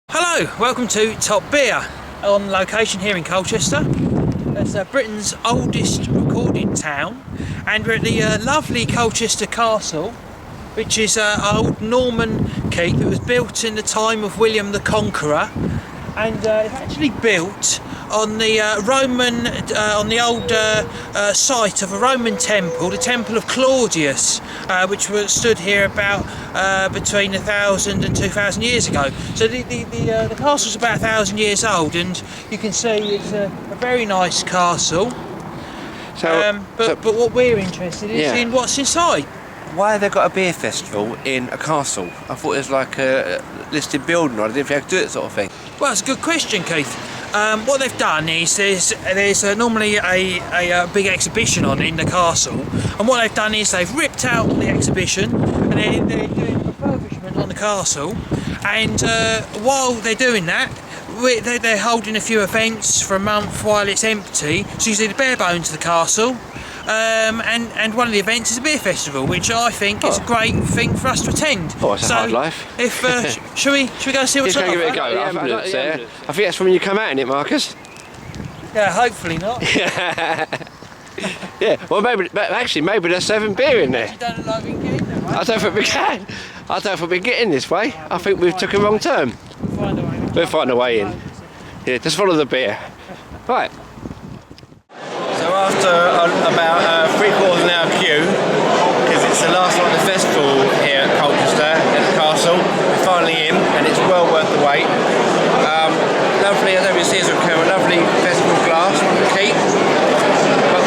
Hello, welcome to Top Beer, on location here in Colchester. It's Britain's oldest recorded town, and we're at the lovely Colchester Castle, which is an old Norman keep. It was built in the time of William the Conqueror, and it's actually built on the on the old site of a Roman temple, the Temple of Claudius, which stood here about between 1,000 and 2,000 years ago. So the castle's about 1,000 years old, and you can see it's a very nice castle. But what we're interested in is in what's inside. Why have they got a beer festival in a castle? I thought it was like a listed building, or I didn't think I could do it, sort of thing. Well, it's a good question, Keith. What they've done is there's normally a big exhibition on in the castle, and what they've done is they've ripped out the exhibition and they're doing refurbishment on the castle, and while they're doing that, they're holding a few events for a month while it's empty. So you see the bare bones of the castle. And one of the events is a beer festival, which I think is a great thing for us to attend. Oh, it's a hard life. If should we go see what's on? Give it a go. I think that's when you come out in it, Marcus. Yeah, hopefully not. Yeah. Well, maybe there's 7 beer in there. You don't look like we can get in there, right? I don't think we can. I don't think we get in this way. I think we've took a wrong turn. We'll find a way in. Yeah, just follow the beer. Right. So after about 3/4 of an hour queue, because it's the last one of the festival here at Colchester, at the castle, we're finally in, and it's well worth the wait. Lovely, I don't know if you see us on camera, lovely festival glass from the keep.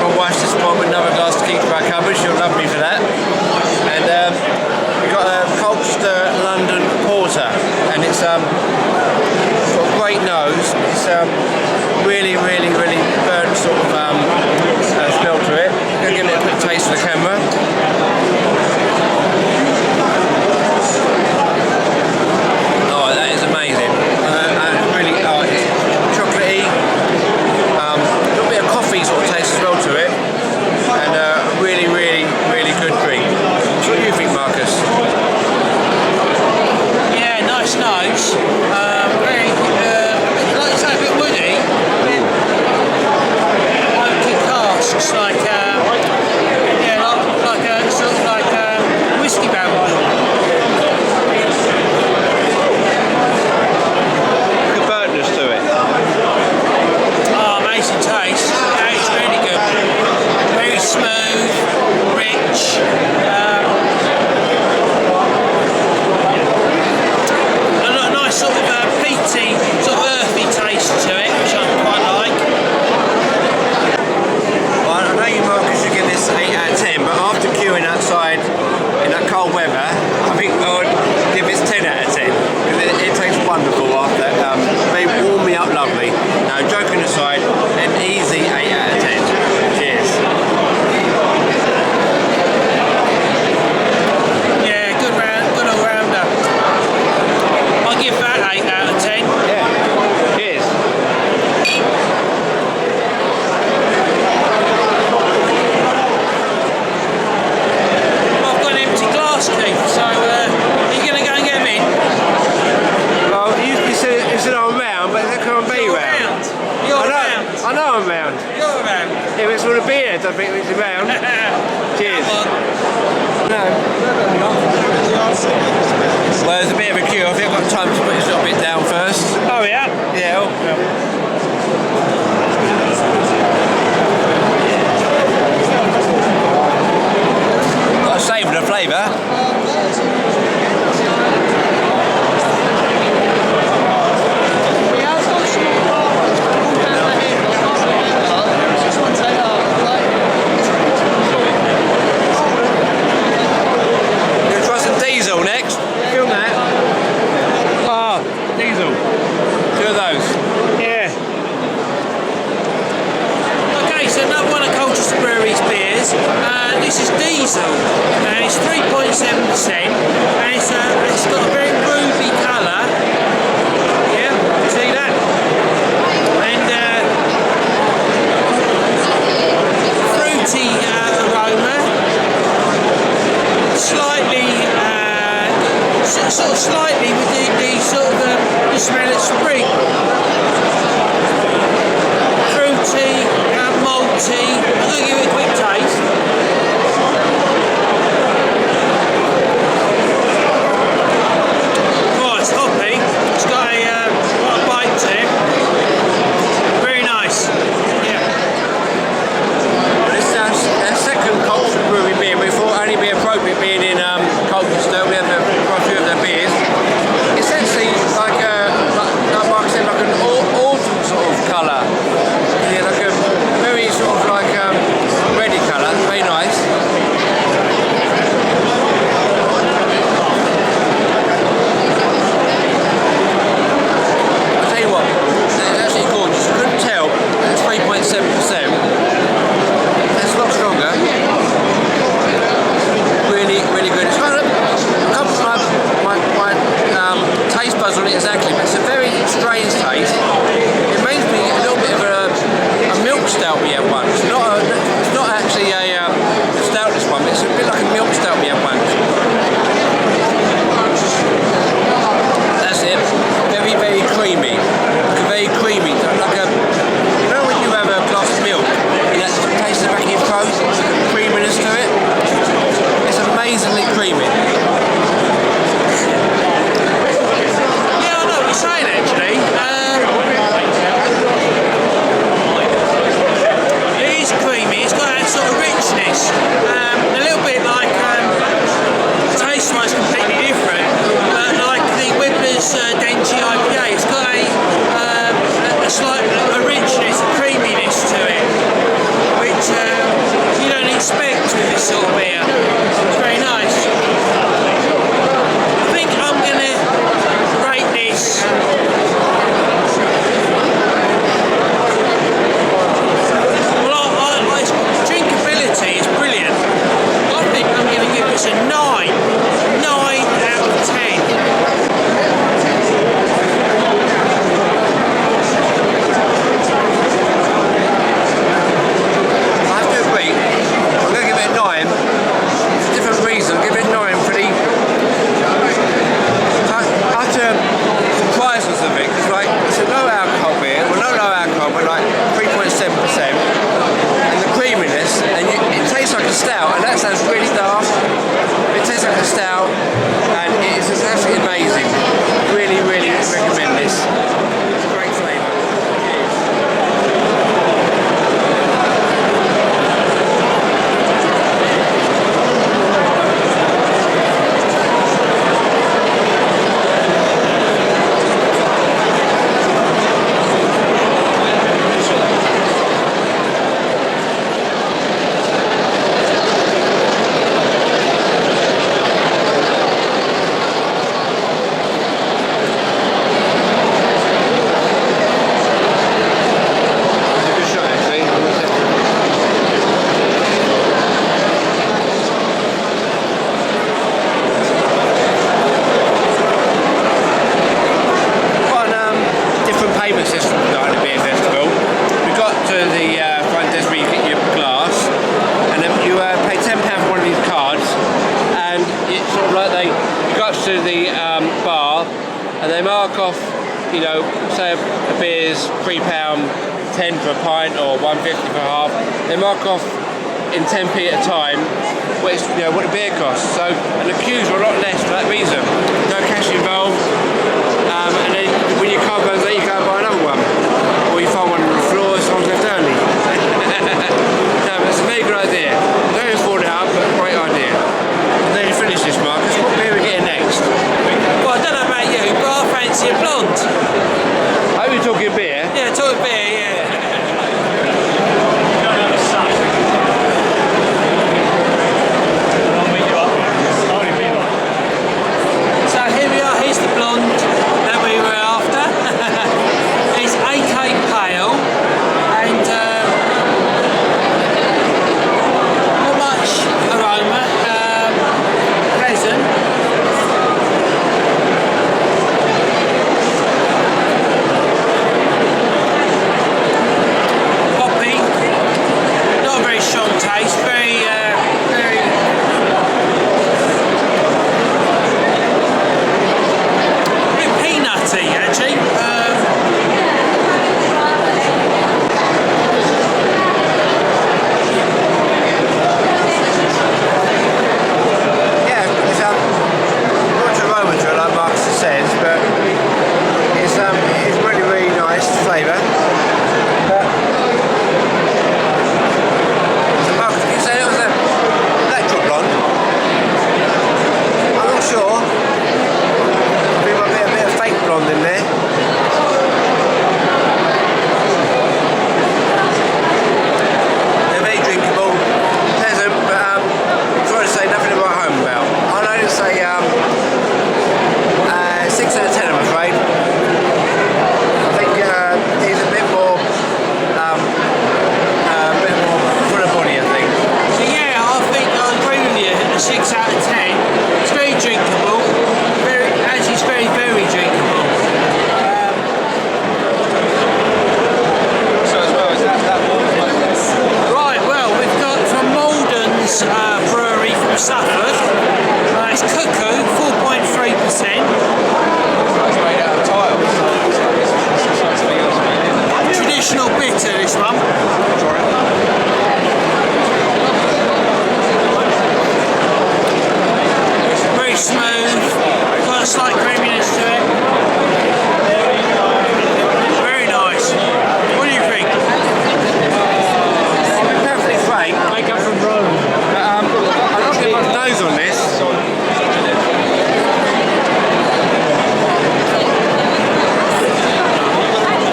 My wife's just bought another glass to keep for our cupboard, she'll love me for that. And we've got a Colchester London Porter, and it's got a great nose. It's really burnt sort of smell to it. I'm going to give it a quick taste for the camera. Oh, that is amazing. Really, it's chocolatey. A little bit of coffee sort of taste as well to it. And really good drink. What do you think, Marcus? Yeah, nice nose. Very, like you say, a bit woody. It's like sort of like whiskey barrel. Good burntness to it. Oh, amazing taste. Yeah, it's really good. Very smooth, rich. A nice sort of peaty, sort of earthy taste to it, which I quite like. I know you, Marcus, should give this 8 out of 10, but after queuing outside in that cold weather, I think I would give this 10 out of 10, because it tastes wonderful after that. They warm me up lovely. Now, joking aside, an easy 8 out of 10. Cheers. Yeah, good all-rounder. I'll give that 8 out of 10. Yeah. Cheers. Keith, so are you going to go and get them in? Well, you said it's an old round, but how can I be round? You're round. I know I'm round. You're round. If it's on a beard, I think it's round. Cheers. No. Well, there's a bit of a queue. I think I've got time to put this little bit down first. Oh yeah? Yeah. Got to savour the flavour. Diesel next. Film that. Ah, diesel. 2 of those. Yeah. Okay, so another one of Colchester Brewery's beers. This is diesel, and it's 3.7%, and it's got a very ruby colour. Yeah, see that? And fruity aroma. Slightly sort of slightly with the sort of the smell and they mark off, you know, say a beer's £3.10 for a pint or £1.50 for a half. They mark off in 10p at a time what, you know, what the beer costs. So, and the queues are a lot less for that reason. No cash involved, and then when your car burns out, you go and buy another one, or you find one on the floor, someone's left early. No, that's a very good idea. Don't afford it up, but great idea. And then you finish this, Marcus. What beer are we getting next? Well, I don't know about you, but I fancy a blonde. Are you talking beer? Yeah, talking beer, yeah. So here we are, here's the blonde that we were after. It's 8K pale and not much aroma, pleasant. Hoppy, not a very strong taste, very bit peanutty actually. Yeah, it's not aroma to it like Marcus says, but it's really, really nice flavour. But so Marcus, did you say it was a electro blonde? I'm not sure. I think there might be a bit of fake blonde in there. They're very drinkable, pleasant, but trying to say nothing to write home about. I'd only say 6 out of 10, I'm afraid. I think he's a bit more full of body, I think. So yeah, I think I agree with you. A 6 out of 10. It's very drinkable. Actually, it's very, very drinkable. So as well as that Right, well, we've got from Malden's brewery from Suffolk. It's Cuckoo, 4.3%. made out of tiles. Traditional bitter, this one. Very smooth, got a slight creaminess to it. Very nice. What do you think? Perfectly frank. I come from Rome. I'm not getting my nose on this.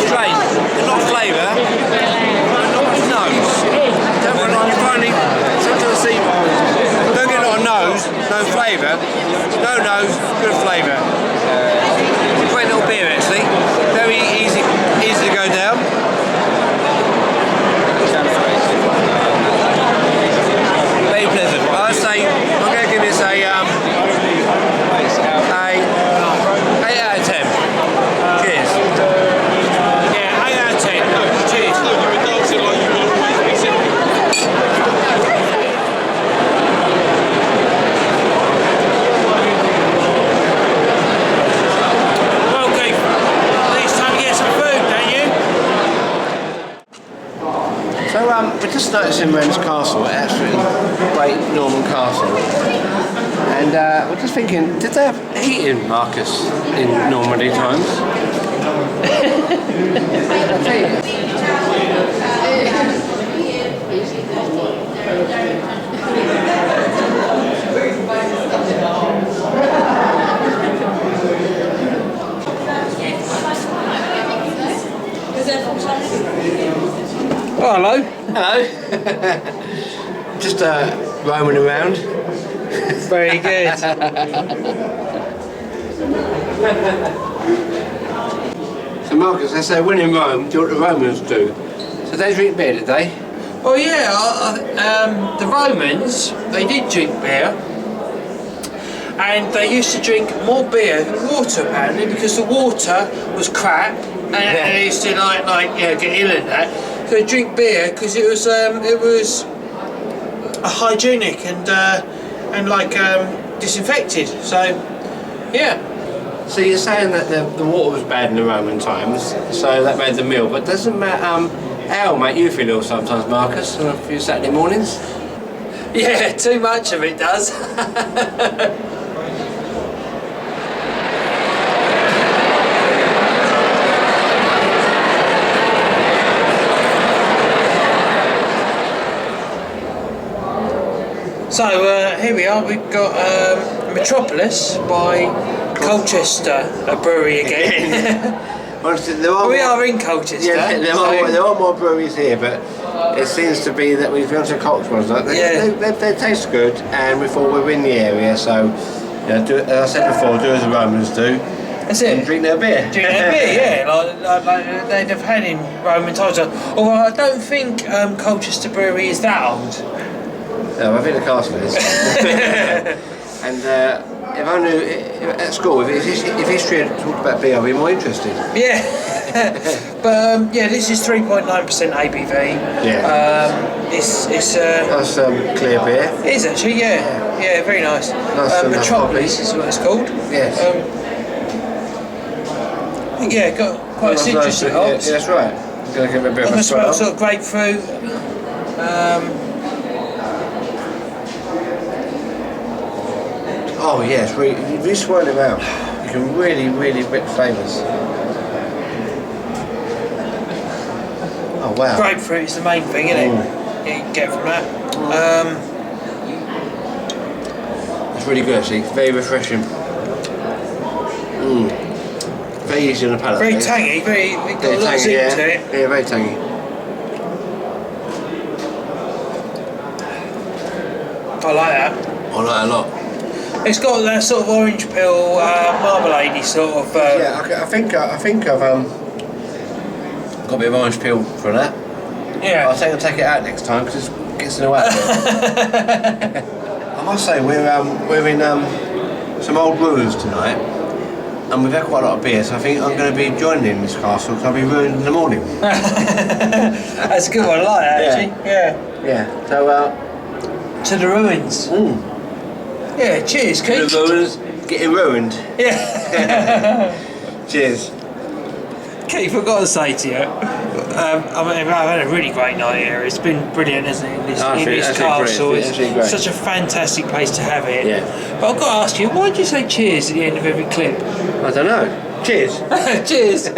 Strange. A lot of flavour, not much nose. You finally sometimes see don't get a lot of nose, no flavour. No nose, good flavour. Great little beer actually. Very easy to go down. Very pleasant. I'd say I'm going to give this a 8 out of 10. Cheers. Yeah, 8 out of 10. Cheers. Well, Keith, it's time to get some food, don't you? So we're just noticing around this castle, absolutely great Norman castle, and we're just thinking, did they have heating, Marcus, in Normandy times? I tell you. Oh, hello. Hello. Just roaming around. Very good. So Marcus, they say when in Rome, do what the Romans do. So they drink beer, did they? Well, yeah, the Romans, they did drink beer. And they used to drink more beer than water, apparently, because the water was crap, and they used to get ill in that. So they drink beer because it was hygienic and disinfected. So, yeah. So you're saying that the water was bad in the Roman times, so that made the meal, but doesn't ale make you feel ill sometimes, Marcus, on a few Saturday mornings? Yeah, too much of it does. So here we are, we've got Metropolis by Colchester, a brewery again. Honestly, We are in Colchester. Yeah, there are more breweries here, but it seems to be that we've gone to Colchester ones. They taste good, and we thought we were in the area, so as I said before, do as the Romans do. That's it. And drink their beer. Drink their beer, yeah, like they'd have had in Roman times. Although I don't think Colchester Brewery is that old. No, I think the castle is. And if I knew at school, if history had talked about beer, I'd be more interested. Yeah. But yeah, this is 3.9% ABV. Yeah. It's That's clear beer. It is actually, yeah, very nice. Nice Metropolis is what it's called. Yes. Yeah, got quite a citrus hops. Yeah, that's right. I'm going to give it a bit of a smell sort of grapefruit. Oh yes, if you swirl it around, you can really whip flavours. Oh wow. Grapefruit is the main thing, isn't it? Yeah, you can get from that. It's really good actually, very refreshing. Very easy on the palate. Very tangy, it got a lot of zing to it. Yeah, very tangy. I like that. I like it a lot. It's got that sort of orange peel, marmalade sort of. Yeah, I think I've got a bit of orange peel for that. Yeah. I'll take it out next time because it gets in the way. I must say we're in some old ruins tonight, and we've had quite a lot of beer, so I think I'm going to be joining in this castle because I'll be ruined in the morning. That's a good one. I like that actually. Yeah. Yeah. So. To the ruins. Yeah, cheers, Keith. The ruins getting ruined. Yeah. Cheers. Keith, I've got to say to you, I've had a really great night here. It's been brilliant, isn't it, in this castle. It's such a fantastic place to have it. Yeah. But I've got to ask you, why do you say cheers at the end of every clip? I don't know. Cheers. Cheers.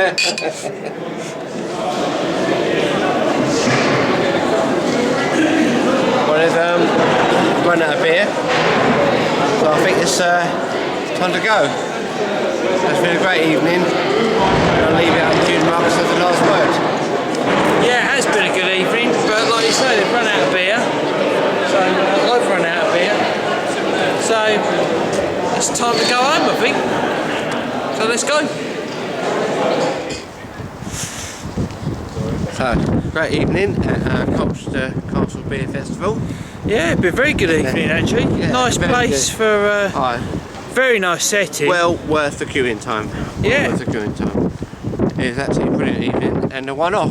Well, they've run out of beer, so I think it's time to go. It's been a great evening. I'll leave it up to you, Marcus, as the last word. Yeah, it has been a good evening, but like you say, they've run out of beer. So I've run out of beer. So it's time to go home, I think. So let's go. So, great evening at our Colchester Castle Beer Festival. Yeah, it's been a very good evening actually. Yeah, nice place good. for very nice setting. Well worth the queuing time. Yeah. Worth the queuing time. It was actually a brilliant evening and a one-off.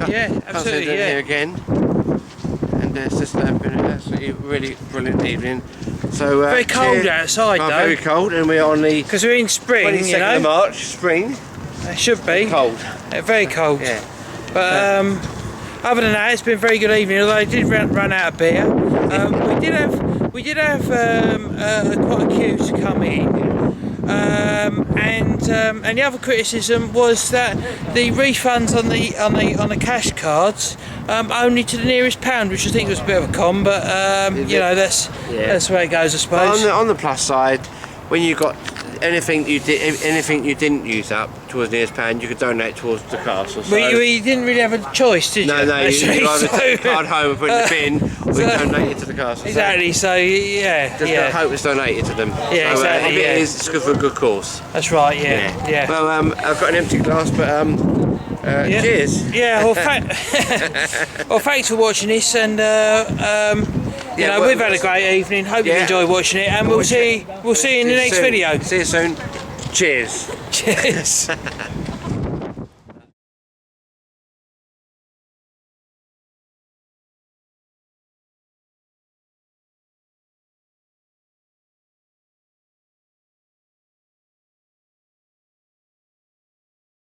Yeah, absolutely. Yeah. Here again, and it's just been an absolutely really brilliant evening. So very cold outside though. Very cold, and we're on the because we're in spring. 22nd of March, spring. It should be cold. Very cold. Yeah. But other than that, it's been a very good evening. Although I did run out of beer, we did have quite a queue to come in, and the other criticism was that the refunds on the cash cards only to the nearest pound, which I think was a bit of a con. But you know, that's the way it goes, I suppose. On the plus side, when you got anything you didn't use up towards the nearest pound, you could donate towards the castle. So we didn't really have a choice, did you? No, you either take the card home and put it in the bin, or you donate it to the castle. Exactly. So yeah, just hope it's donated to them. Yeah, so, exactly. If it is, it's good for a good cause. That's right. Yeah. Well, I've got an empty glass, but cheers. Yeah. Well, thanks for watching this, and you know, we've had a great evening. Hope you enjoy watching it, and we'll see you in the next video. See you soon. Cheers. Cheers.